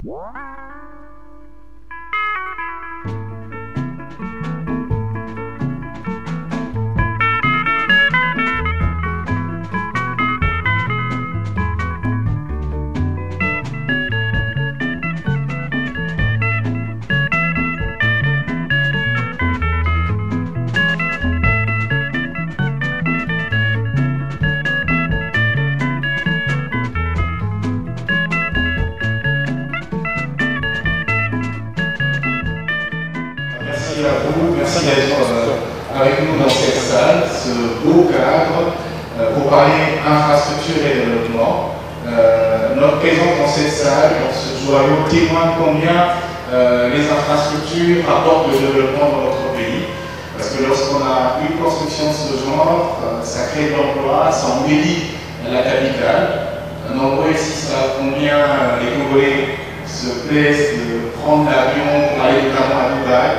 Merci à vous, merci d'être avec nous dans cette salle, ce beau cadre pour parler infrastructure et développement. Notre présence dans cette salle, dans ce joyau, témoigne combien les infrastructures apportent le développement dans notre pays. Parce que lorsqu'on a une construction de ce genre, ça crée de l'emploi, ça embellit la capitale. Nombreux ici savent combien les Congolais se plaisent de prendre l'avion pour aller notamment à Dubaï.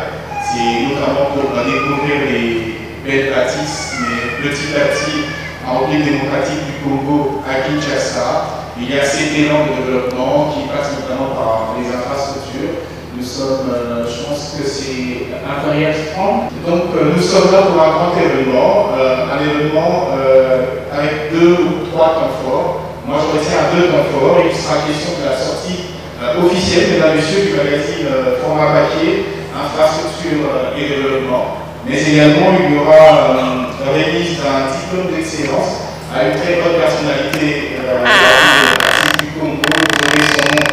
C'est notamment pour découvrir les belles bâtisses, mais petit à petit, en République démocratique du Congo, à Kinshasa, il y a cet élan de développement qui passe notamment par les infrastructures. Nous sommes, je pense que c'est inférieur à 30. Donc nous sommes là pour un grand événement, avec 2 ou 3 temps forts. Moi je retiens 2 temps forts. Il sera question de la sortie officielle, mesdames et messieurs, du magazine format papier, infrastructure et développement. Mais également, il y aura remise d'un diplôme d'excellence à une très bonne personnalité du Congo. Vous aurez son nom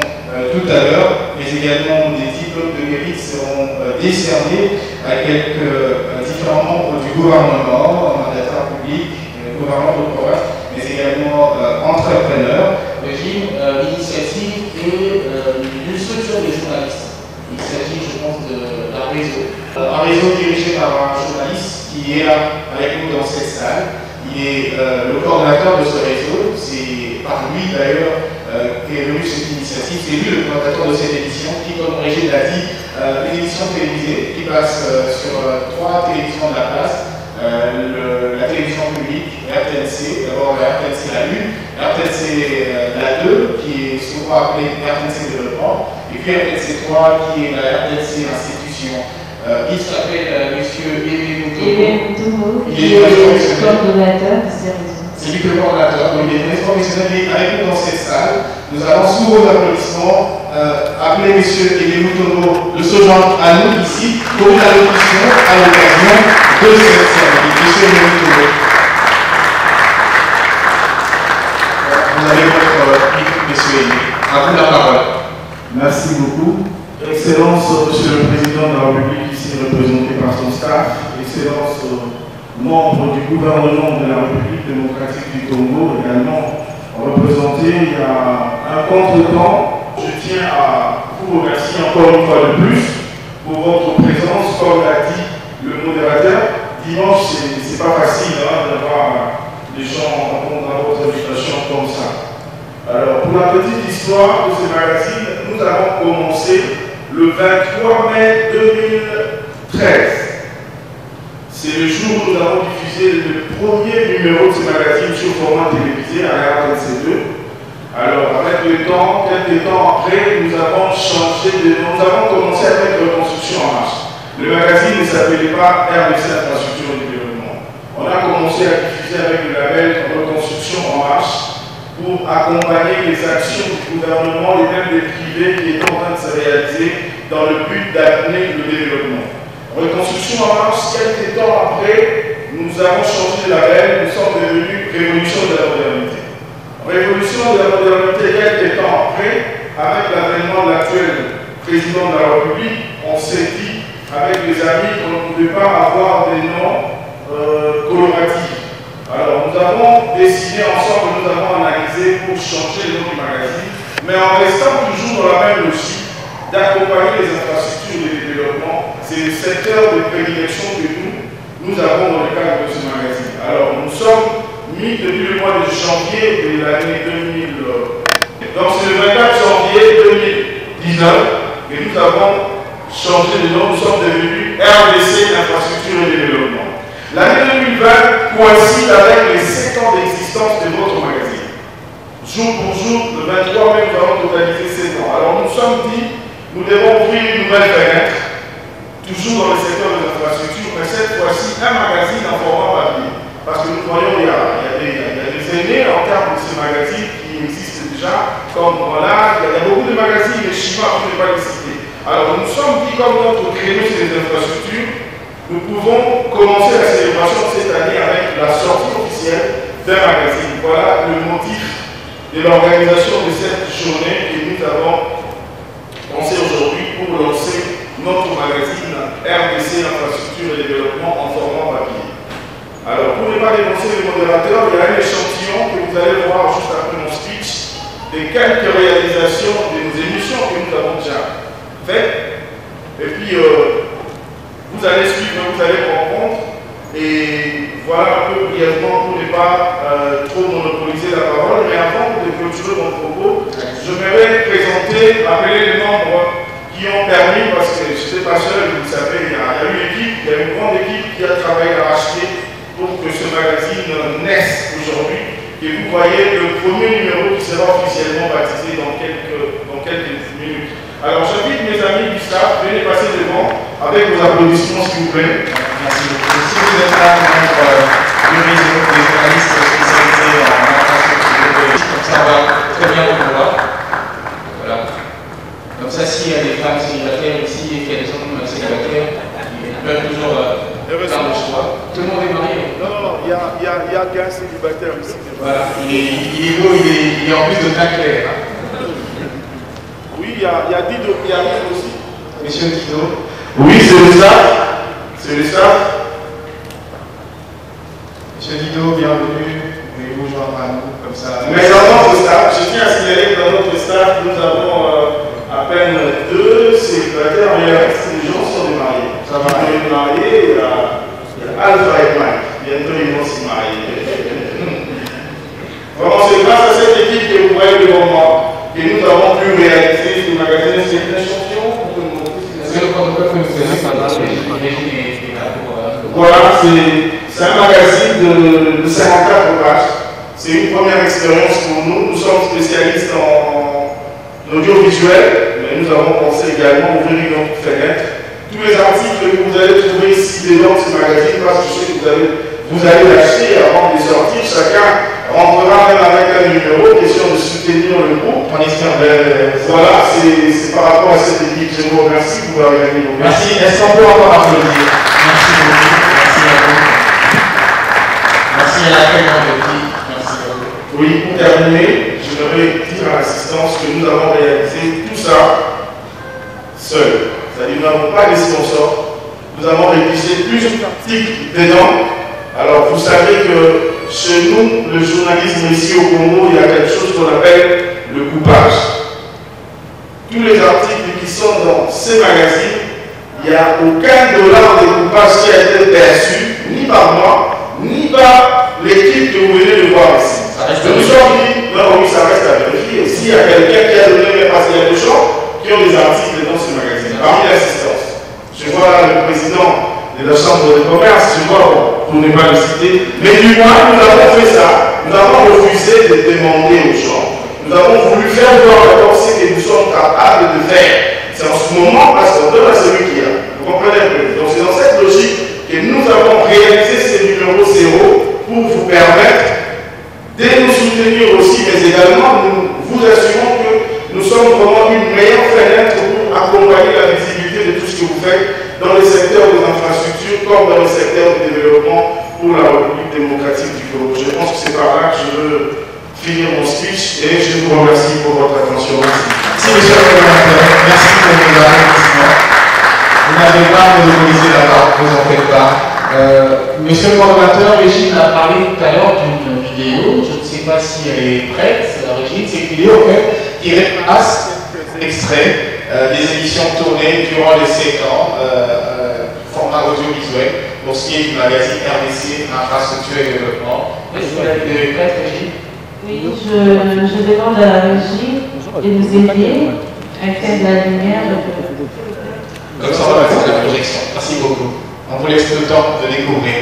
tout à l'heure, mais également des diplômes de mérite seront décernés à quelques différents membres du gouvernement, mandataires publics, gouvernement de province, mais également entrepreneurs, régime, l'initiative et d'une structure des journalistes. Il s'agit, je pense, d'un réseau. Un réseau dirigé par un journaliste qui est là avec nous dans cette salle. Il est le coordinateur de ce réseau. C'est par lui d'ailleurs qu'est venue cette initiative. C'est lui le coordinateur de cette émission qui, comme Régine l'a dit, une émission télévisée qui passe sur 3 télévisions de la place. La télévision publique, RTNC, d'abord la RTNC la 1, RTNC la 2, qui est souvent appelée RTNC Développement, et puis RTNC 3, qui est la RTNC Institution. Il s'appelle M. Aimé Moutomo. Il est le coordonnateur de ces réseaux. C'est lui le coordonnateur, donc il est très professionnel. Il est avec nous dans cette salle. Nous allons, sous vos applaudissements, appeler M. Aimé Moutomo de se joindre à nous ici pour une allocution à l'occasion de cette cérémonie. M. Aimé Moutomo. Vous avez votre micro, M. Aimé. À vous la parole. Merci beaucoup. Excellence, Monsieur le Président de la République, ici représenté par son staff. Excellence, membre du gouvernement de la République démocratique du Congo, également représenté. Il y a un contre-temps. Je tiens à vous remercier encore une fois de plus pour votre présence. Comme l'a dit le modérateur, dimanche, c'est pas facile d'avoir des gens en compte à votre invitation comme ça. Alors, pour la petite histoire de ce magazine, nous avons commencé le 23 mai 2013. C'est le jour où nous avons diffusé le premier numéro de ce magazine sur format télévisé à la RTNC2. Alors, avec le temps, quelques temps après, nous avons changé de nom. Nous avons commencé avec Reconstruction en marche. Le magazine ne s'appelait pas RDC Infrastructure et Développement. On a commencé à diffuser avec le label Reconstruction en marche pour accompagner les actions du gouvernement et même des privés qui étaient en train de se réaliser dans le but d'amener le développement. Reconstruction en marche, quelques temps après, nous avons changé de label, nous sommes devenus Révolution de la modernité. Révolution de la modernité, quelques temps après, avec l'avènement de l'actuel président de la République, on s'est dit avec les amis qu'on ne pouvait pas avoir des noms coloratifs. Alors nous avons décidé ensemble, nous avons analysé pour changer le nom du magazine, mais en restant toujours dans la même logique d'accompagner les infrastructures de développement. C'est le secteur de prédilection que nous avons dans le cadre de ce magazine. Alors nous sommes mis depuis le mois de janvier de l'année 2000. Donc c'est le 24 janvier 2019 que nous avons changé de nom, nous sommes devenus RDC Infrastructure et Développement. L'année 2020 coïncide avec les 7 ans d'existence de notre magazine. Jour pour jour, le 23 mai, nous avons totalisé 7 ans. Alors nous sommes ouvrir une nouvelle fenêtre, toujours dans le secteur des infrastructures, mais cette fois-ci un magazine en format papier. Parce que nous voyons, il y a des aînés en termes de ces magazines qui existent déjà, comme voilà, il y a beaucoup de magazines, les Chinois, je ne vais pas les citer. Alors nous sommes dit, comme notre créneau sur les infrastructures, nous pouvons commencer la célébration de cette année avec la sortie officielle d'un magazine. Voilà le motif de l'organisation de cette journée que nous avons pensé aujourd'hui pour lancer notre magazine RDC Infrastructure et Développement en format papier. Alors, pour ne pas dénoncer les modérateurs, il y a un échantillon que vous allez voir juste après mon speech de quelques réalisations de nos émissions que nous avons déjà faites. Et puis, vous allez suivre, vous allez comprendre. Et voilà un peu brièvement pour ne pas trop monopoliser la parole. Mais avant de clôturer mon propos, je vais présenter, appeler les membres qui ont permis, parce que je n'étais pas seul, vous savez, il y a une équipe, il y a une grande équipe qui a travaillé à acheter pour que ce magazine naisse aujourd'hui. Et vous voyez le premier numéro qui sera officiellement baptisé dans quelques minutes. Alors j'invite mes amis du staff, venez passer devant avec vos applaudissements s'il vous plaît. Merci beaucoup. Si vous êtes là, membre du réseau des journalistes spécialisés en infrastructure, comme ça on va très bien vous voir. Voilà. Comme ça, s'il y a des femmes célibataires ici et qu'il y a des hommes célibataires, ils peuvent toujours faire le choix. Tout le monde est marié. Non, il y a qu'un célibataire ici. Voilà, il est beau, il est en plus de teint clair. Hein. Oui, il y a Dido qui arrive aussi. Monsieur Dido. Oui, c'est le staff. C'est le staff. Monsieur Dido, bienvenue. Vous pouvez vous joindre à nous comme ça. Mais dans notre staff, je tiens à signaler que dans notre staff, nous avons à peine 2 célibataires, mais le reste des gens sont des mariés. Ça va être mariés, il y a Alpha et Mike. Bientôt ils vont se marier. Vraiment, c'est grâce à cette équipe que vous voyez devant moi que nous avons pu réaliser ce magazine. C'est une chanson. Voilà, c'est un magazine de 54 pages. C'est une première expérience pour nous. Nous sommes spécialistes en audiovisuel, mais nous avons pensé également ouvrir une autre fenêtre. Tous les articles que vous allez trouver ici dedans ce magazine, parce que je sais que vous allez l'acheter avant de les sortir. Chacun rentrera même avec un numéro, question de soutenir le groupe. On espère. Voilà, c'est par rapport à cette équipe. Je vous remercie pour avoir gagné. Merci. Est-ce qu'on peut encore applaudir? Merci beaucoup. Merci à vous. Merci à la grande équipe. Merci à vous. Oui, pour terminer, je voudrais dire à l'assistance que nous avons réalisé tout ça seul. C'est-à-dire nous n'avons pas de sponsors. Nous avons rédigé plusieurs articles dedans. Alors vous savez que chez nous, le journalisme ici au Congo, il y a quelque chose qu'on appelle le coupage. Tous les articles qui sont dans ces magazines, il n'y a aucun dollar de coupage qui a été perçu, ni par moi, ni par l'équipe que vous venez de voir ici. Nous sommes dit, non, oui, ça reste à vérifier. S'il y a quelqu'un qui a donné, parce qu'il y a des gens qui ont des articles dans ce magazine, parmi l'assistance. Je vois là le président de la Chambre de commerce, je vois, pour ne pas le citer, mais du moins, nous avons fait ça. Nous avons refusé de demander aux gens. Nous avons voulu faire voir d'abord ce que nous sommes capables de faire. C'est en ce moment parce qu'on donne à celui qui a. Vous comprenez un peu? Donc c'est dans cette logique que nous avons réalisé ce numéro 0 pour vous permettre de nous soutenir aussi, mais également nous vous assurons que nous sommes vraiment une meilleure fenêtre pour accompagner la visibilité de tout ce que vous faites dans les secteurs des infrastructures comme dans le secteur du développement pour la République démocratique du Congo. Je pense que c'est par là que je veux finir mon speech et je vous remercie pour votre attention. Merci monsieur le coordonnateur. Merci pour vos investissements. Vous n'avez pas monopolisé la parole, vous en faites pas. Monsieur le coordonnateur, Régine a parlé tout à l'heure d'une vidéo, je ne sais pas si elle est prête, Régine, c'est une vidéo en fait, qui repasse extrait des émissions tournées durant les 7 ans, format audiovisuel, pour ce qui est du magazine RDC, Infrastructure et Développement. Est-ce que vous êtes prête, Régine? Oui, je demande à la régie de nous aider à faire de la lumière. Comme ça, on va faire la projection. Merci beaucoup. On vous laisse le temps de découvrir.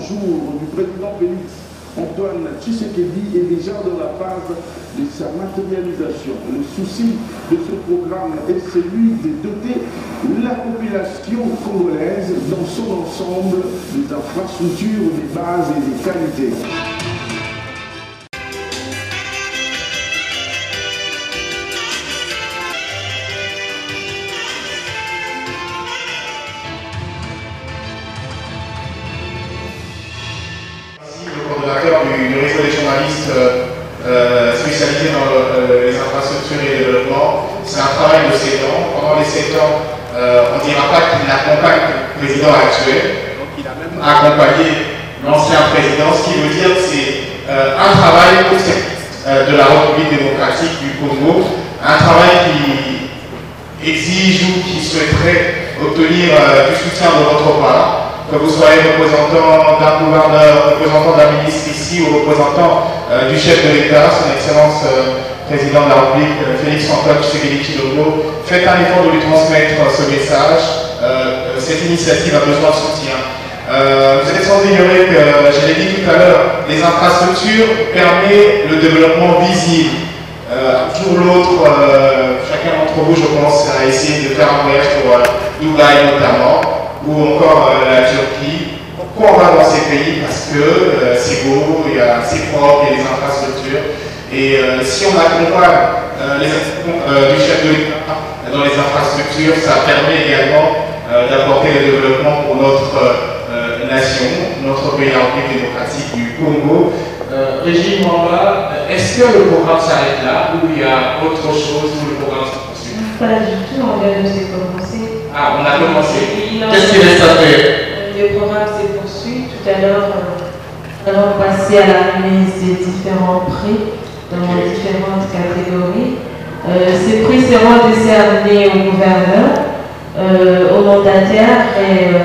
jour du président Félix Antoine Tshisekedi est déjà dans la phase de sa matérialisation. Le souci de ce programme est celui de doter la population congolaise dans son ensemble des infrastructures, des bases et des qualités. Du réseau des journalistes spécialisés dans les infrastructures et le développement. C'est un travail de 7 ans. Pendant les 7 ans, on ne dira pas qu'il accompagne le président actuel, donc il a même accompagné l'ancien président, ce qui veut dire que c'est un travail au service de la République démocratique du Congo, un travail qui exige ou qui souhaiterait obtenir du soutien de votre part. Que vous soyez représentant d'un gouverneur, représentant d'un ministre ici ou représentant du chef de l'État, son Excellence Président de la République, Félix Antoine Tshisekedi Tshilombo, faites un effort de lui transmettre ce message. Cette initiative a besoin de soutien. Vous êtes sans ignorer que, je l'ai dit tout à l'heure, les infrastructures permettent le développement visible. Un jour ou l'autre, chacun d'entre vous, je pense, a essayé de faire un voyage pour Dubaï notamment, ou encore la Turquie. Pourquoi on va dans ces pays? Parce que c'est beau, c'est propre, il y a des infrastructures. Et si on accompagne du chef de l'État dans les infrastructures, ça permet également d'apporter le développement pour notre nation, notre pays, la République démocratique du Congo. Régis Mwamba, est-ce que le programme s'arrête là ou il y a autre chose où le programme se poursuit? Pas du tout, on vient de se commencer. Ah, on a commencé. Qu'est-ce qu'il reste à faire? Le programme s'est poursuivi. Tout à l'heure, nous allons passer à la remise des différents prix dans différentes catégories. Ces prix seront décernés aux gouverneurs, aux mandataires et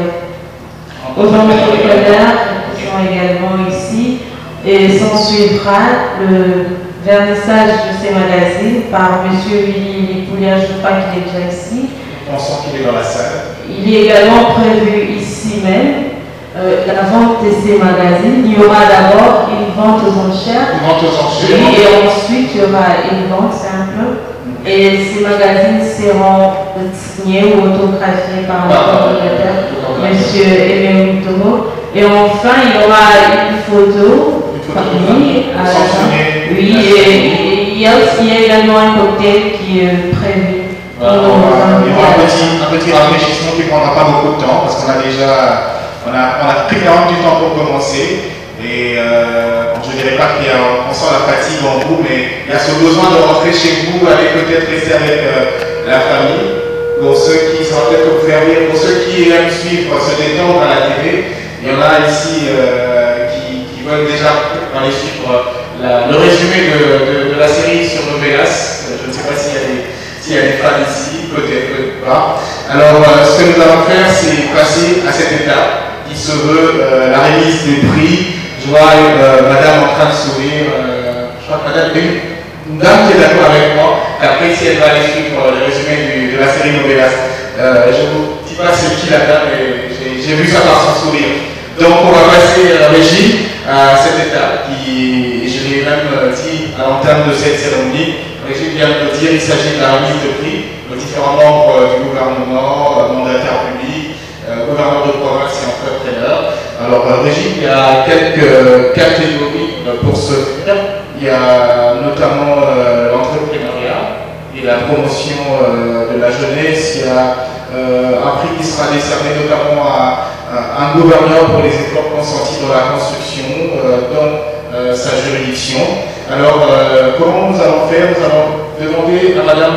aux entrepreneurs qui sont également ici. Et s'en suivra le vernissage de ces magazines par M. Willy Poulia, je crois qu'il est déjà ici. On sent qu'il est dans la salle. Il est également prévu ici même la vente de ces magazines. Il y aura d'abord une vente aux enchères. Une vente aux enchères. Oui, et ensuite il y aura une vente simple. Et ces magazines seront signés ou autographiés par le coordonnateur, M. Aimé Mutomo. Et enfin, il y aura une photo. Oui, et il y a également un cocktail qui est prévu. Il y aura un petit rafraîchissement qui ne prendra pas beaucoup de temps parce qu'on a déjà on a pris quand même du temps pour commencer. Et je ne dirais pas qu'on sent la fatigue en vous, mais il y a ce besoin de rentrer chez vous, aller peut-être rester avec la famille. Pour ceux qui sont peut-être observés, pour ceux qui aiment suivre, se détendre à la télé, il y en a ici qui veulent déjà aller suivre le résumé de la série sur Novelas. Je ne sais pas s'il y a des fans ici, peut-être pas. Alors, ce que nous allons faire, c'est passer à cette étape qui se veut la remise des prix. Je vois madame en train de sourire. Je crois que madame, une dame qui est d'accord avec moi. Après, si elle va aller suivre le résumé de la série Novelas, je ne vous dis pas c'est qui la dame, mais j'ai vu ça par son sourire. Donc, on va passer, Régis, à cette étape qui, je l'ai même dit à l'entame de cette cérémonie. Régis vient de le dire, il s'agit de la remise de prix aux différents membres du gouvernement, mandataires publics, gouverneurs de province et entrepreneurs. Alors, Régis, il y a quelques catégories pour ce faire. Il y a notamment l'entrepreneuriat et la promotion de la jeunesse. Il y a un prix qui sera décerné notamment à un gouverneur pour les efforts consentis dans la construction dans sa juridiction. Alors, comment nous allons faire? Nous allons demander à madame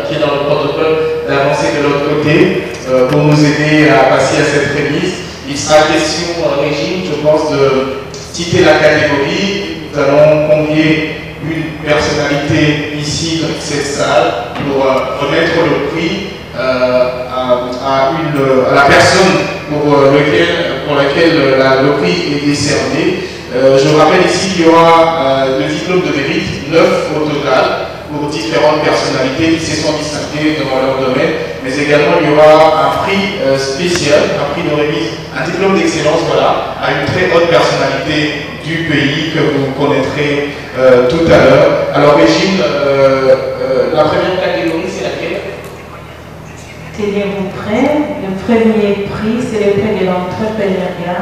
qui est dans le protocole d'avancer de l'autre côté pour nous aider à passer à cette remise. Il sera question, Régine, je pense, de citer la catégorie. Nous allons convier une personnalité ici dans cette salle pour remettre le prix à la personne pour laquelle le prix est décerné. Je rappelle ici qu'il y aura le diplôme de mérite, 9 au total, pour différentes personnalités qui se sont distinguées dans leur domaine, mais également il y aura un prix spécial, un prix de remise, un diplôme d'excellence, voilà, à une très haute personnalité du pays que vous connaîtrez tout à l'heure. Alors Régine, la première catégorie c'est laquelle? C'est les prêts. Le premier prix, c'est le prix de l'entrepreneuriat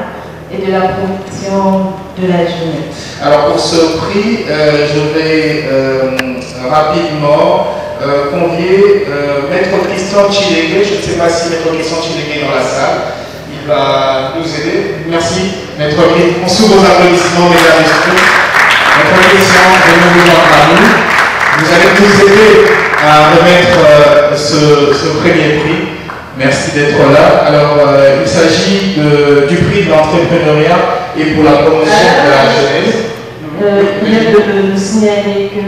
et de la promotion de la jeunesse. Alors pour ce prix, je vais rapidement convier Maître Christian Chilégué. Je ne sais pas si Maître Christian Chilégué est dans la salle. Il va nous aider. Merci. Maître Christian, on s'ouvre aux applaudissements, mesdames et messieurs. Maître Christian, venez à nous. Vous allez nous aider à remettre ce premier prix. Merci d'être là. Alors, il s'agit du prix de l'entrepreneuriat et pour la promotion de la jeunesse. Il vient de nous signaler que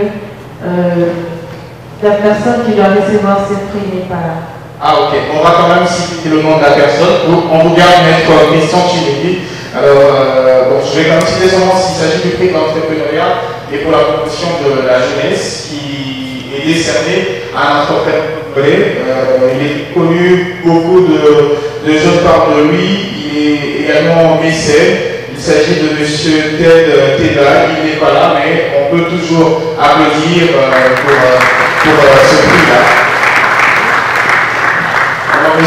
la personne qui doit recevoir ce prix n'est pas là. Ah, ok. On va quand même citer le nom de la personne. On vous garde Maître Christian Chilégué. Alors, bon, je vais quand même citer son nom s'il s'agit du prix de l'entrepreneuriat et pour la promotion de la jeunesse qui est décerné à un entrepreneur. Il est connu, beaucoup de jeunes parlent de lui, il est également mécène. Il s'agit de M. Ted Teda, il n'est pas là, mais on peut toujours applaudir pour ce prix-là. Alors, M.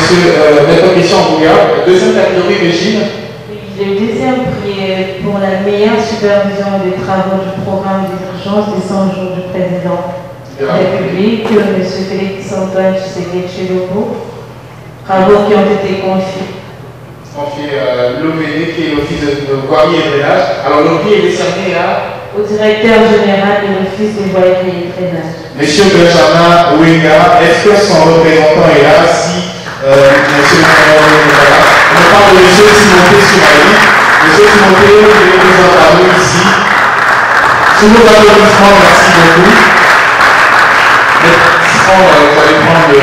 Maître Christian Bouga, deuxième catégorie, Régine. Le deuxième prix est pour la meilleure supervision des travaux du programme d'urgence des 100 jours du président de la République, M. Félix-Antoine Tshisekedi Tshilombo, travaux qui ont été confiés. L'OVD qui est l'Office de voirie et drainage. Alors le prix est décerné au directeur général de l'Office de voirie et drainage. Monsieur Benjamin Ouenga, est-ce que son représentant est là? Si Monsieur Benjamin Ouenga est là. On parle de Monsieur Timothée Soumaïli. Monsieur Timothée, je vais vous en parler ici. Sous vos applaudissements, merci beaucoup. Maintenant, vous allez prendre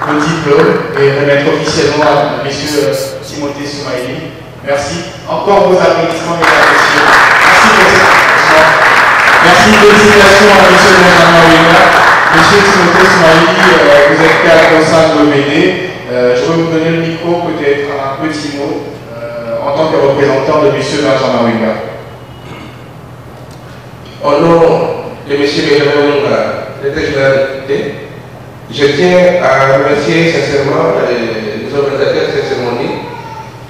le diplôme et remettre officiellement à M. Timothée Soumaïli. Merci. Encore vos applaudissements, mesdames et messieurs. Merci pour cet applaudissement. Merci. Félicitations à M. Benjamin Ouenga. M. Timothée Soumaïli, vous êtes cadre au sein de l'OVD. Je vais vous donner le micro, peut-être un petit mot en tant que représentant de M. Benjamin Ouenga. Au nom de M. Benjamin Ouenga, directeur général de l'OVD, je tiens à remercier sincèrement les organisateurs de cette cérémonie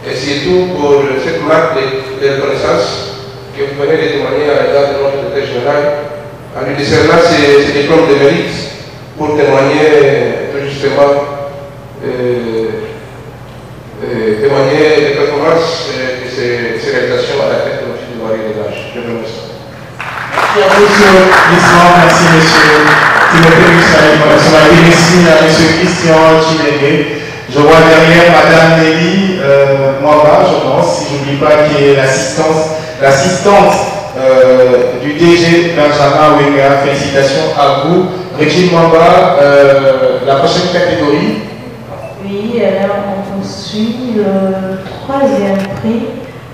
et surtout pour cette marque de reconnaissance que vous venez de témoigner à l'égard de notre directeur général en lui décernant ce diplôme de mérite pour témoigner tout justement témoigner des performances de ces réalisations à la tête de l'Office de voirie et drainage. Je vous remercie. Merci à vous, merci monsieur Timothée Soumaïli, merci à monsieur Christian Chilégué. Je vois derrière madame Nelly Mwamba, je pense, si je n'oublie pas, qui est l'assistante du DG Benjamin Ouenga. Félicitations à vous. Régine Mwamba, la prochaine catégorie. Oui, alors on poursuit le troisième prix.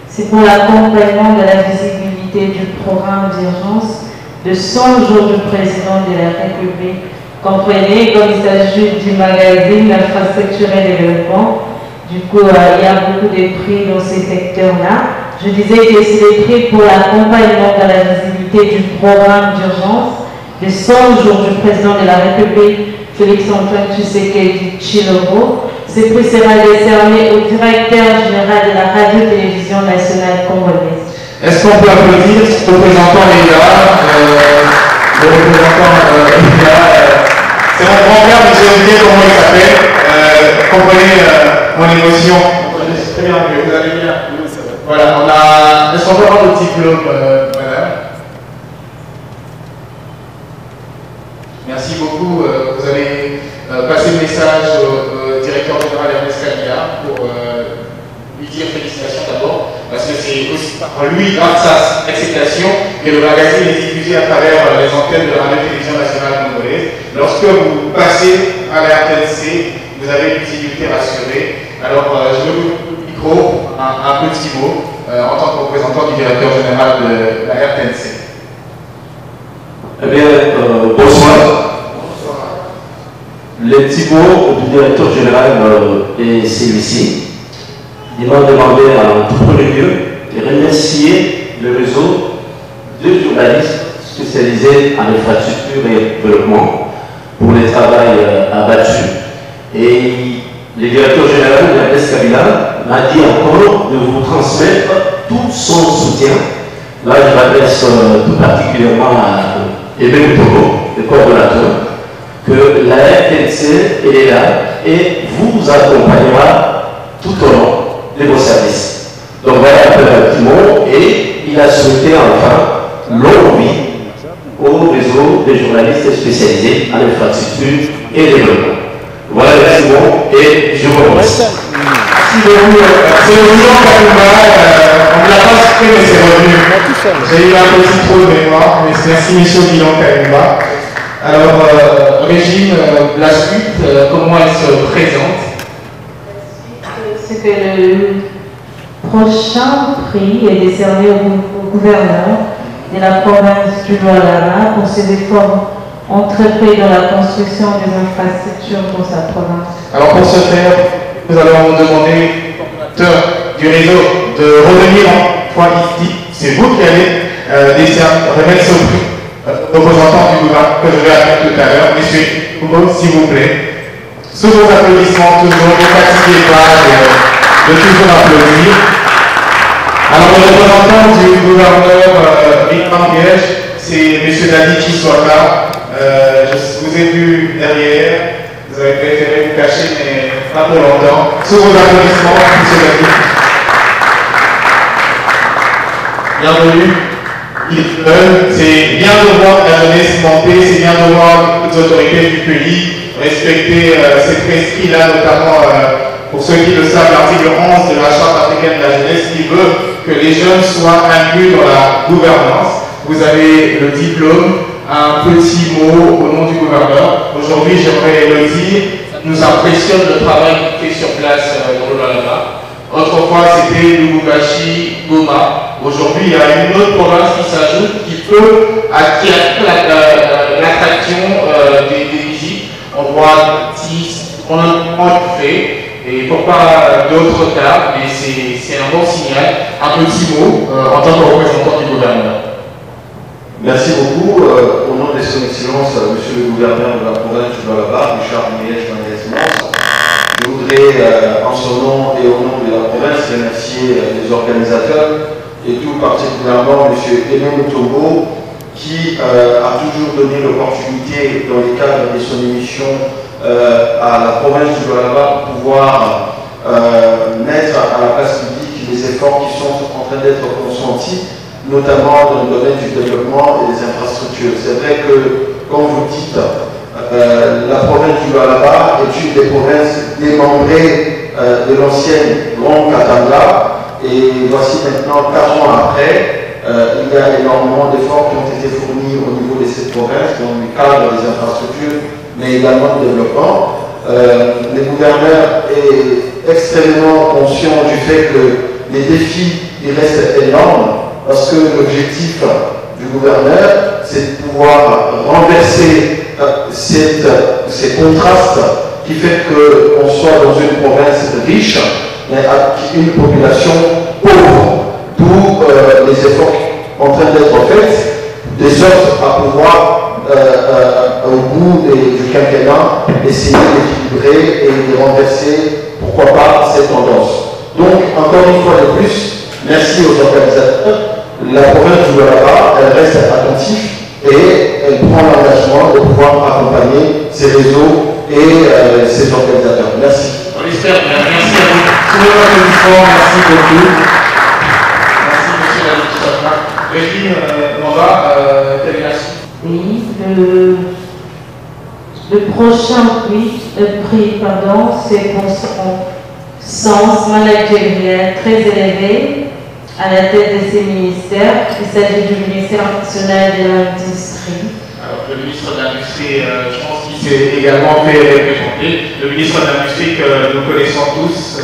C'est pour l'accompagnement de la visibilité du programme d'urgence de 100 jours du président de la République. Comprenez, comme il s'agit du magazine Infrastructure et Développement, du coup, il y a beaucoup de prix dans ces secteurs-là. Je disais que c'est des prix pour l'accompagnement de la visibilité du programme d'urgence de 100 jours du président de la République, Félix-Antoine Tshisekedi Tshilombo. Ce prix sera décerné au directeur général de la radio-télévision nationale congolaise. Est-ce qu'on peut applaudir le représentant est là? Le représentant est là. C'est mon grand-père, mais je vais dire comment il s'appelle. Comprenez mon émotion. C'est très bien, vous allez bien. Voilà, on a. Est-ce qu'on peut avoir le diplôme, madame? Merci beaucoup. Vous allez passer le message au directeur général Ernest Kabila pour lui dire félicitations d'abord, parce que c'est aussi par lui, grâce à cette acceptation, que le magazine est diffusé à travers les antennes de la radio-télévision nationale congolaise. Lorsque vous passez à la RTNC, vous avez une visibilité rassurée. Alors, je vais vous donner le micro, un petit mot, en tant que représentant du directeur général de la RTNC. Eh bien, bonsoir. Le petit mot du directeur général est celui-ci. Il m'a demandé en tout premier lieu de remercier le réseau de journalistes spécialisés en infrastructure et développement pour le travail abattu. Et le directeur général de la Kabila m'a dit encore de vous transmettre tout son soutien. Là, je m'adresse tout particulièrement à Aimé Togo, le coordonnateur, que la RTNC est là et vous accompagnera tout au long de vos services. Donc voilà un peu un petit mot, et il a souhaité enfin longue vie au réseau des journalistes spécialisés en infrastructure et développement. Voilà le petit mot et je vous remercie. Merci beaucoup. C'est le Milan Kayumba, on ne l'a pas cité mais c'est revenu. J'ai eu un petit trou de mémoire, mais merci monsieur Milan Kayumba. Alors, Régine, la suite, comment elle se présente? C'est que le prochain prix est décerné au gouverneur de la province du Lualaba pour ses efforts entrepris dans la construction des infrastructures pour sa province. Alors pour ce faire, nous allons vous demander au coordinateur du réseau de revenir en point ici. C'est vous qui allez remettre ce prix représentant du gouvernement que je vais appeler tout à l'heure. Monsieur Hugo, s'il vous plaît. Sous vos applaudissements, toujours, ne fatiguez pas de toujours applaudir. Alors le représentant du gouverneur Rick Manguège, c'est monsieur Dadi Chiswaka. Je vous ai vu derrière, vous avez préféré vous cacher, mais pas pour longtemps. Sous vos applaudissements, monsieur Dadi. Bienvenue. C'est bien de voir la jeunesse monter, c'est bien de voir les autorités du pays respecter ces prescrits-là, notamment pour ceux qui le savent, l'article 11 de la Charte africaine de la jeunesse qui veut que les jeunes soient inclus dans la gouvernance. Vous avez le diplôme, un petit mot au nom du gouverneur. Aujourd'hui, j'aimerais le dire, nous impressionne le travail qui est sur place dans le Lualaba. Autrefois, c'était Lubumbashi, Goma. Aujourd'hui, il y a une autre province qui s'ajoute, qui peut attirer l'attraction des visites. On voit 10, on a fait, et pourquoi d'autres cas, mais c'est un bon signal. Un petit mot en tant que représentant du gouvernement. Merci beaucoup. Au nom de son Excellence, Monsieur le gouverneur de la province du Lualaba, Richard Miège-Maniès-Mons, je voudrais, en son nom et au nom de la province, remercier les organisateurs et tout particulièrement M. Aimé Togo qui a toujours donné l'opportunité, dans le cadre de son émission, à la province du Lualaba pour pouvoir mettre à la place publique les efforts qui sont en train d'être consentis, notamment dans le domaine du développement et des infrastructures. C'est vrai que, comme vous dites, la province du Lualaba est une des provinces démembrées de l'ancienne Grande Katanga, et voici maintenant 4 ans après, il y a énormément d'efforts qui ont été fournis au niveau de cette province, dans le cadre des infrastructures, mais également du développement. Le gouverneur est extrêmement conscient du fait que les défis ils restent énormes, parce que l'objectif du gouverneur, c'est de pouvoir renverser ces contrastes qui fait qu'on soit dans une province riche, mais avec une population pauvre, d'où les efforts en train d'être faits, de sorte à pouvoir, au bout du quinquennat, essayer d'équilibrer et de renverser, pourquoi pas, cette tendance. Donc, encore une fois de plus, merci aux organisateurs. La province du Lualaba, elle reste attentive et elle prend l'engagement de pouvoir accompagner ces réseaux et ces organisateurs. Merci. On l'espère bien. Merci à vous. Merci beaucoup. Merci monsieur Dadi. Régine, quelle est la suite? Oui, le prochain prix, c'est pour son sens managérial très élevé à la tête de ces ministères. Il s'agit du ministère national de l'Industrie. Alors, le ministre de l'Industrie, je pense qu'il s'est également fait représenter. Le ministre de l'Industrie que nous connaissons tous,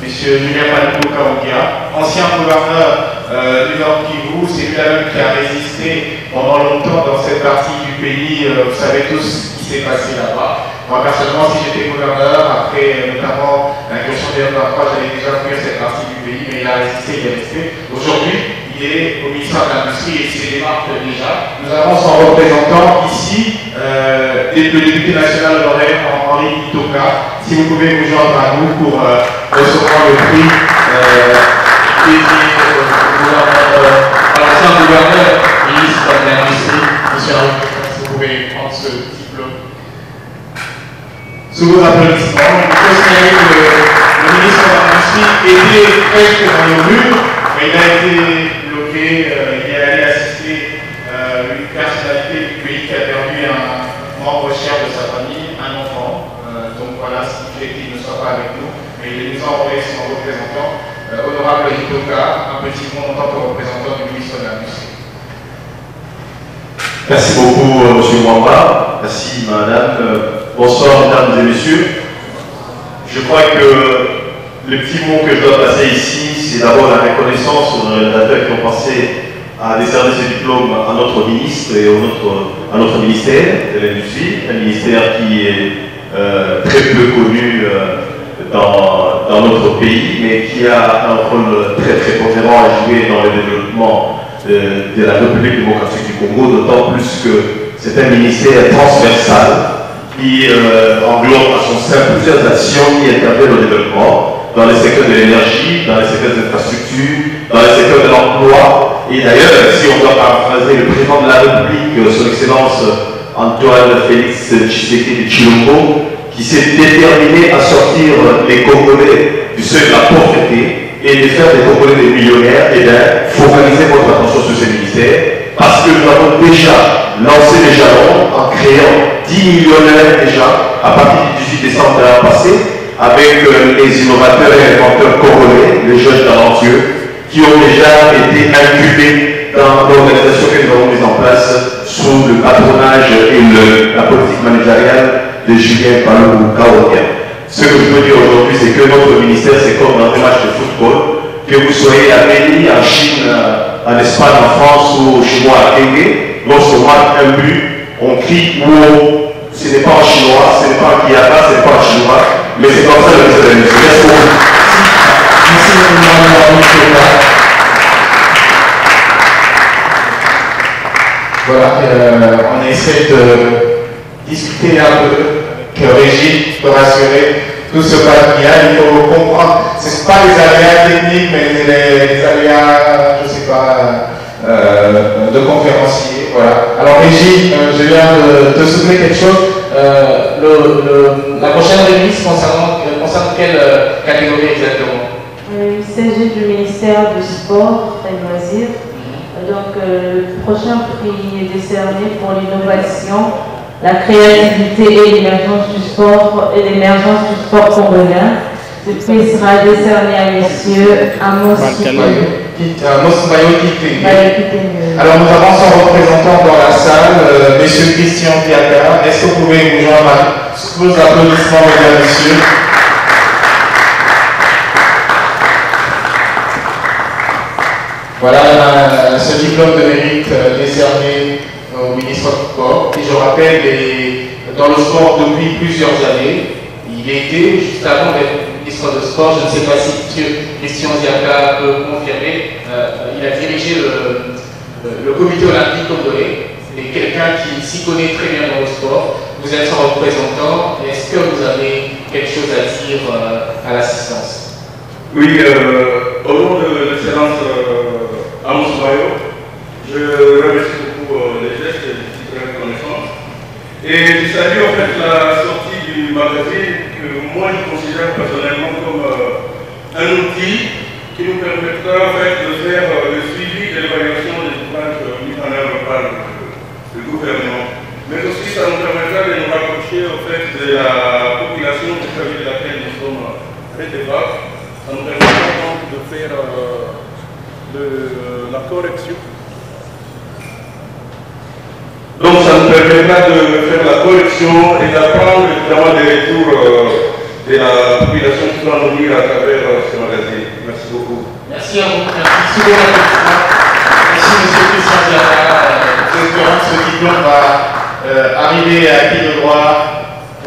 M. Julien Paluku Kaoudia, ancien gouverneur du Nord Kivu, c'est lui-même qui a résisté pendant longtemps dans cette partie du pays. Vous savez tous ce qui s'est passé là-bas. Moi, personnellement, si j'étais gouverneur, après notamment l'incursion des F-23, j'allais déjà fuir cette partie du pays, mais il a résisté, il est resté. Aujourd'hui, il est au ministère de l'Industrie et il se démarque déjà. Nous avons son représentant ici, le député national honoraire Henri Itoka. Si vous pouvez vous joindre à nous pour recevoir le prix dédié à l'ancien gouverneur, ministre de l'Industrie, monsieur Henri Itoka, si vous pouvez prendre ce diplôme. Sous vos applaudissements, il faut signaler que le ministre de l'Industrie était presque dans le mur, mais il a été bloqué, il est allé assister une personnalité du pays qui a perdu un membre cher de sa famille, un enfant. Donc voilà, ce qui fait qu'il ne soit pas avec nous, mais il nous a envoyé son représentant, honorable Itoka, un petit mot en tant que représentant du ministre de l'Industrie. Merci beaucoup, M. Mwamba. Merci, Madame. Bonsoir, mesdames et messieurs. Je crois que le petit mot que je dois passer ici, c'est d'abord la reconnaissance aux réalisateurs qui ont pensé à décerner ce diplôme à notre ministre et à notre ministère de l'Industrie, un ministère qui est très peu connu dans notre pays, mais qui a un rôle très très conférent à jouer dans le développement de la République démocratique du Congo, d'autant plus que c'est un ministère transversal qui englobe à son sein plusieurs actions qui interviennent au développement dans les secteurs de l'énergie, dans les secteurs des infrastructures, dans les secteurs de l'emploi. Et d'ailleurs, si on doit paraphraser le président de la République, son Excellence Antoine Félix Tshisekedi Tshilombo, qui s'est déterminé à sortir les Congolais du seuil de la pauvreté et de faire des Congolais des millionnaires, et bien, focaliser votre attention sur ce ministère, parce que nous avons déjà lancé les jalons en créant 10 millionnaires déjà à partir du 18 décembre de l'an passé, avec les innovateurs et inventeurs congolais, les jeunes talentueux, qui ont déjà été incubés dans l'organisation que nous avons mise en place sous le patronage et la politique managériale de Julien Palou Kaoria. Ce que je peux dire aujourd'hui, c'est que notre ministère, c'est comme dans des matchs de football, que vous soyez à Béni, en Chine, en Espagne, en France ou au Chinois à Kenge, lorsqu'on marque un but, on crie wow. Ce n'est pas en chinois, ce n'est pas en Kiyata, ce n'est pas en chinois, mais c'est comme ça le ministère de l'Industrie. Merci beaucoup. Voilà, on essaie de discuter un peu, que Régis peut rassurer, tout se passe bien, il faut comprendre, ce ne sont pas les aléas techniques, mais les aléas, je ne sais pas, de conférenciers, voilà. Alors Régis, je viens de te souvenir quelque chose, la prochaine réunion concerne quelle catégorie exactement? Il s'agit du ministère du Sport et Loisirs. Donc, le prochain prix est décerné pour l'innovation, la créativité et l'émergence du sport congolais. Ce prix sera décerné à messieurs Amos Mayo Kitenge. Alors, nous avons son représentant dans la salle, monsieur Christian Piaga. Est-ce que vous pouvez vous joindre à vos applaudissements, mesdames et messieurs? Voilà ce diplôme de mérite décerné au ministre du Sport, qui, je rappelle, est dans le sport depuis plusieurs années. Il était, juste avant d'être ministre de Sport, je ne sais pas si Christian Ziaka peut confirmer, il a dirigé le comité olympique congolais. C'est quelqu'un qui s'y connaît très bien dans le sport. Vous êtes son représentant. Est-ce que vous avez quelque chose à dire à l'assistance? Oui, au nom de l'excellence Amos Mayo, je remercie beaucoup les gestes et les petites reconnaissances. Et je salue en fait la sortie du magazine que moi je considère personnellement comme un outil qui nous permettra en fait de faire le suivi de l'évaluation des ouvrages mis en œuvre par le gouvernement. Mais aussi ça nous permettra de nous rapprocher en fait de la population vis-à-vis de laquelle nous sommes très débat. Ça nous permettra donc de faire la correction. Donc ça nous permettra de faire la correction et d'apprendre évidemment des retours de la population qui va nous lire à travers ce magazine. Merci beaucoup. Merci à vous. Merci souvent à tous. Merci monsieur Christian Ziaka. J'espère que ce diplôme va arriver à qui de droit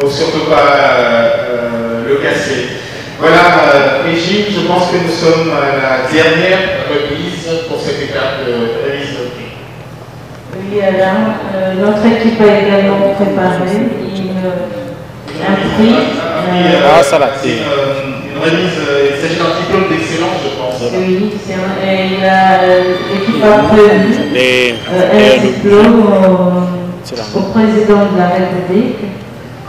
faut surtout pas le casser. Voilà, Régine, je pense que nous sommes à la dernière remise pour cette étape de remise de prix. Oui, Alain, notre équipe a également préparé un prix. Une remise, il s'agit d'un diplôme d'excellence, je pense. Oui, l'équipe a prévu un diplôme au président de la République,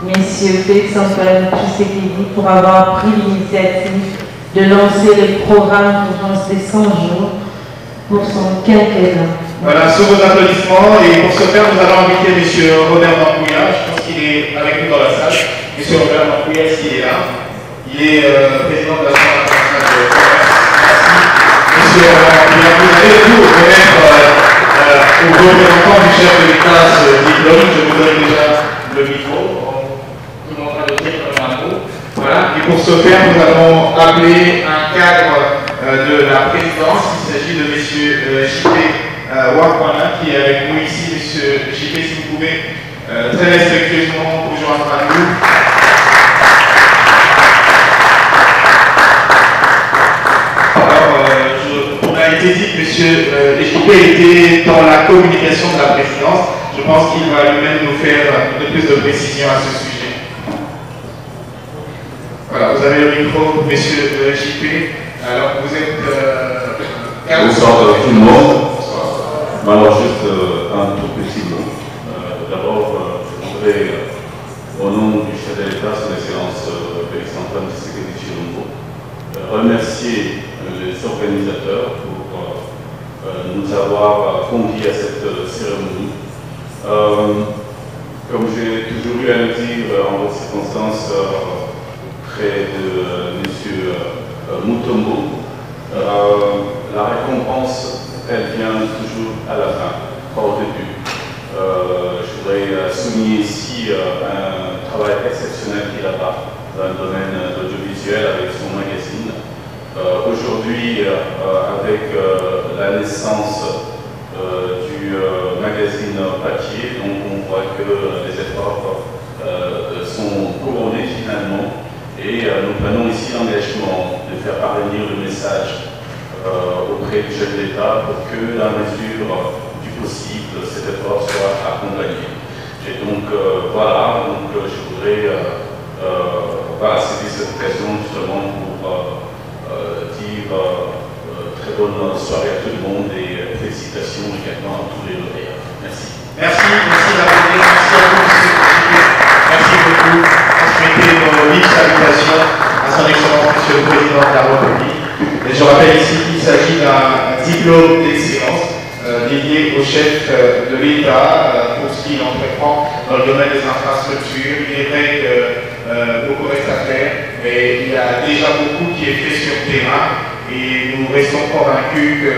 M. Félix-Antoine Tshisekedi, pour avoir pris l'initiative de lancer le programme d'urgence des 100 jours pour son quinquennat. Voilà, sous vos applaudissements, et pour ce faire, nous allons inviter M. Robert Mambouya, je pense qu'il est avec nous dans la salle. M. Robert Mambouya, est-ce qu'il est là? Il est président de la Chambre internationale de commerce. Merci. M. Robert Mambouya, vous allez vous remettre aux représentants du chef de l'État ce diplôme. Je vous donne déjà le micro. Tout le monde va le dire comme un mot. Voilà, et pour ce faire, nous allons appeler un cadre de la présidence. Il s'agit de M. J.P. Wakwana qui est avec nous ici. M. J.P., si vous pouvez très respectueusement vous joindre à nous. Alors, on a été dit que M. J.P. était dans la communication de la présidence. Je pense qu'il va lui-même nous faire un peu plus de précision à ce sujet. Voilà, vous avez le micro, M. J.P. Alors, vous êtes... Bonsoir à tout le monde. Alors, juste un tout petit mot. D'abord, je voudrais, au nom du chef de l'État, son Excellence Félix-Antoine Tshisekedi Tshilombo, remercier les organisateurs pour nous avoir conviés à cette cérémonie. Comme j'ai toujours eu à le dire en vos circonstances, près de M. Mutombo, la récompense, elle vient toujours à la fin, pas au début. Je voudrais souligner ici un travail exceptionnel qu'il a dans le domaine de l'audiovisuel avec son magazine. Aujourd'hui, avec la naissance du magazine papier, donc on voit que les efforts sont couronnés finalement. Et nous prenons ici l'engagement de faire parvenir le message auprès du chef de l'État pour que, dans la mesure du possible, cet effort soit accompagné. Et donc, voilà, donc, je voudrais saisir cette occasion justement pour dire très bonne soirée à tout le monde et félicitations également à tous les lauréats. Merci. Merci d'applaudir, merci à vous, M. Merci beaucoup. Transmettez nos vives salutations à son Excellence, M. le Président de la République. Et je rappelle ici qu'il s'agit d'un diplôme d'excellence dédié au chef de l'État pour ce qu'il entreprend dans le domaine des infrastructures. Il est vrai que beaucoup reste à faire, mais il y a déjà beaucoup qui est fait sur le terrain et nous restons convaincus que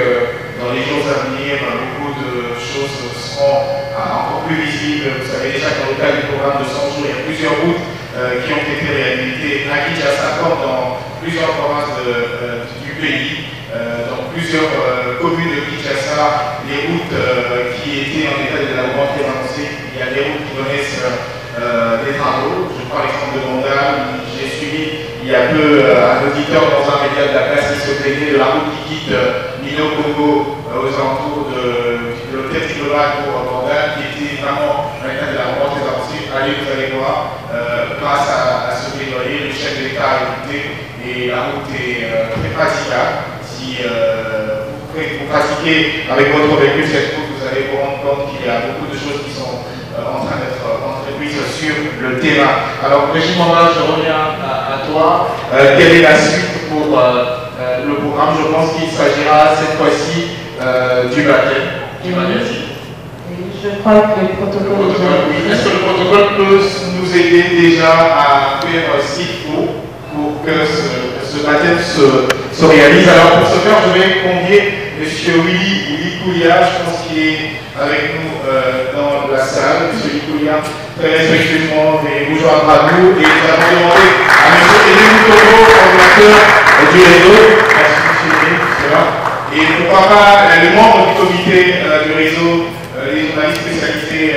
dans les jours à venir, beaucoup de choses seront encore plus visibles. Vous savez déjà que dans le cadre du programme de 100 jours, il y a plusieurs routes qui ont été réhabilitées à Kinshasa comme dans plusieurs provinces du pays. Dans plusieurs communes de Kinshasa, les routes qui étaient en état de délabrement très avancé, il y a des routes qui connaissent des travaux. Je prends l'exemple de Monda, j'ai suivi il y a peu un auditeur dans un média de la presse qui se plaignait de la route qui quitte Mino-Congo aux alentours de l'hôtel Tibola pour Monda, qui était vraiment en état de délabrement très avancé. Allez, vous allez voir, grâce à ce plaidoyer, le chef de l'État a écouté et la route est très praticable. Si vous pratiquez avec votre véhicule cette route, vous allez vous rendre compte qu'il y a beaucoup de choses qui sont en train d'être entreprises sur le terrain. Alors, Régine Manda, je reviens à toi. Quelle est la suite pour le programme? Je pense qu'il s'agira cette fois-ci du baptême du magazine. Je crois que le protocole... Oui. Est-ce que le protocole peut nous aider déjà à faire ce qu'il faut pour que ce baptême se réalise? Alors pour ce faire, je vais convier M. Willy Koulia, je pense qu'il est avec nous dans la salle. M. Willy Koulia, très respectueusement, veuillez vous joindre à nous et nous allons demander à M. Elie Mutombo, coordinateur du réseau. Merci M. Elie, et pourquoi pas les membres du comité du réseau, les journalistes spécialisés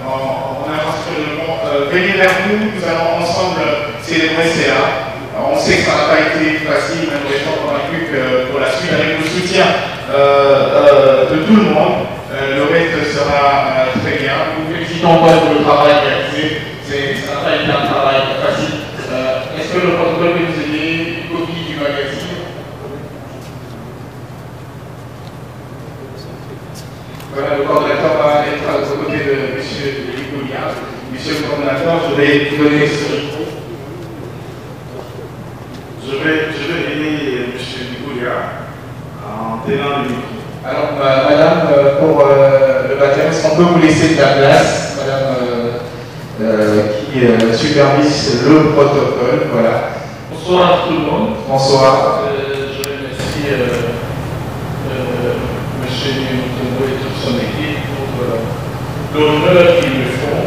en infrastructure de venir vers vous, nous allons ensemble célébrer cela. Alors, on sait que ça n'a pas été facile, mais nous restons convaincus que pour la suite, avec le soutien de tout le monde, le reste sera très bien. Nous félicitons encore pour le travail réalisé. Ça n'a pas été un travail facile. Est-ce que le protocole peut nous aider, une copie du magazine? Voilà, le coordonnateur va être à côté de M. Nicolia. Monsieur le coordonnateur, je vais vous donner ce micro. Je vais aider M. Nicolia en tenant le micro. Alors, madame, pour le baptême, est-ce qu'on peut vous laisser de la place, madame qui supervise le protocole? Voilà. Bonsoir tout le monde. Bonsoir. Je remercie M. Mutombo et toute son équipe pour l'honneur qu'ils me font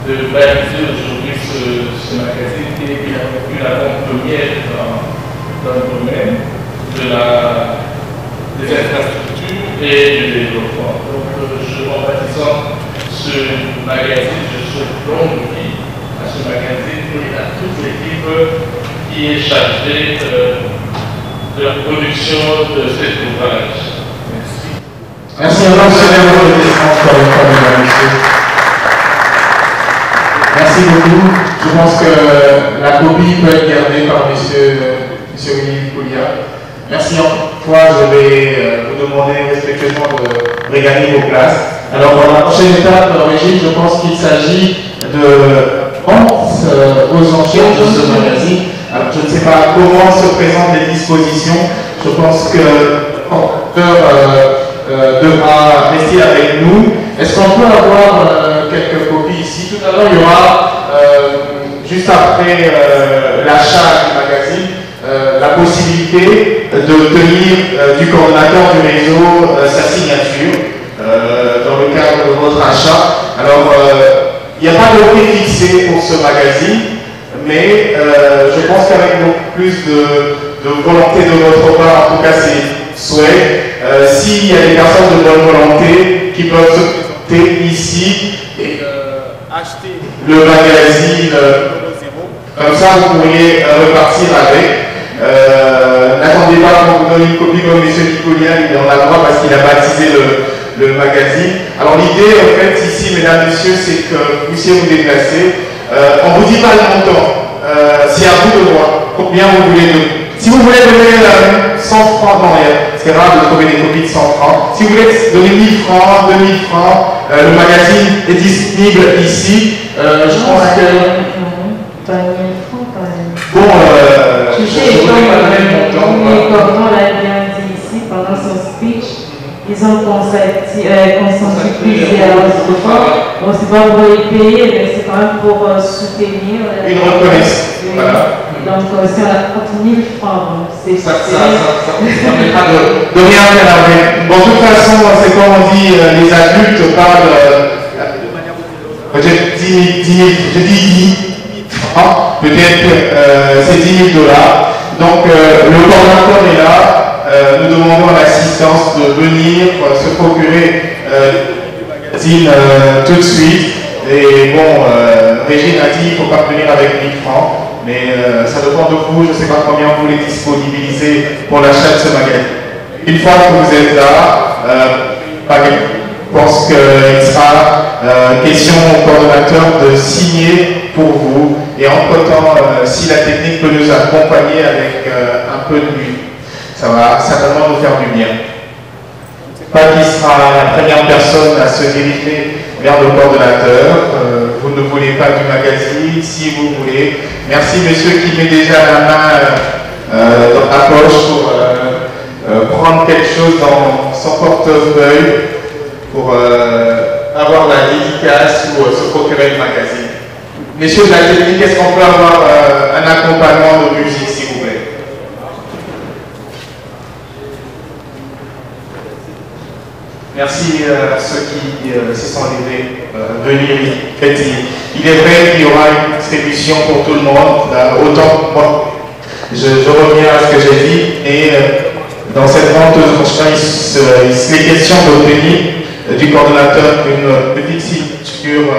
de baptiser aujourd'hui ce magazine qui est une avant-première dans le domaine des infrastructures et du développement. Donc, en baptisant ce magazine, je souhaite longue vie à ce magazine et à toute l'équipe qui est chargée de la production de cet ouvrage. Merci. Merci à vous, merci beaucoup. Je pense que la copie peut être gardée par M. Willy Poulia. Merci encore. Je vais vous demander respectueusement de regagner vos places. Alors, pour la prochaine étape, Régine, je pense qu'il s'agit de vente aux enchères de ce magazine. Alors, je ne sais pas comment se présentent les dispositions. Je pense que le porteur devra rester avec nous. Est-ce qu'on peut avoir quelques copies ici? Tout à l'heure, il y aura, juste après l'achat du magazine, la possibilité d'obtenir du coordonnateur du réseau sa signature dans le cadre de votre achat. Alors, il n'y a pas de prix fixé pour ce magazine, mais je pense qu'avec beaucoup plus de volonté de votre part, en tout cas c'est souhait, s'il y a des personnes de bonne volonté qui peuvent se présenter ici et acheter le magazine comme ça vous pourriez repartir avec. N'attendez pas qu'on vous donne une copie comme M. Nicolia, il en a droit parce qu'il a baptisé le magazine. Alors l'idée en fait ici, mesdames, messieurs, c'est que vous puissiez vous déplacer. On ne vous dit pas le montant, c'est à vous de voir combien vous voulez donner. Si vous voulez donner 100 francs, non, c'est rare de trouver des copies de 100 francs. Si vous voulez donner 1000 francs, 2000 francs, le magazine est disponible ici. Je pense que... Bon, tu sais, comme Gordon l'a bien dit ici pendant son speech, ils ont consenti plusieurs efforts. Bon, c'est pas pour les payer, mais c'est quand même pour soutenir. Une reconnaissance. Voilà. Donc, c'est à 30 000 francs. Ça permettra de rien faire avec. Bon, de toute façon, c'est comme on dit, les adultes parlent. Peut-être 10 000, je dis 10 000 francs, peut-être c'est 10 000 $. Donc, le coordinateur est là. Nous demandons l'assistance de venir se procurer du magazine tout de suite. Et bon, Régine a dit qu'il ne faut pas venir avec 1000 francs. Mais ça dépend de vous, je ne sais pas combien vous voulez disponibiliser pour l'achat de ce magazine. Une fois que vous êtes là, je pense qu'il sera question au coordonnateur de signer pour vous. Et entre-temps, si la technique peut nous accompagner avec un peu de nuit, ça va certainement nous faire du bien. Pas qui sera la première personne à se diriger vers le coordonnateur. Vous ne voulez pas du magazine, si vous voulez. Merci monsieur qui met déjà la main dans la poche pour prendre quelque chose dans son portefeuille pour avoir la dédicace ou se procurer le magazine. Messieurs de la technique, est-ce qu'on peut avoir un accompagnement de musique s'il vous plaît? Merci à ceux qui se sont levés venir ici. Il est vrai qu'il y aura une distribution pour tout le monde, autant que moi. Je reviens à ce que j'ai dit, et dans cette vente, il est question d'obtenir du coordonnateur une petite signature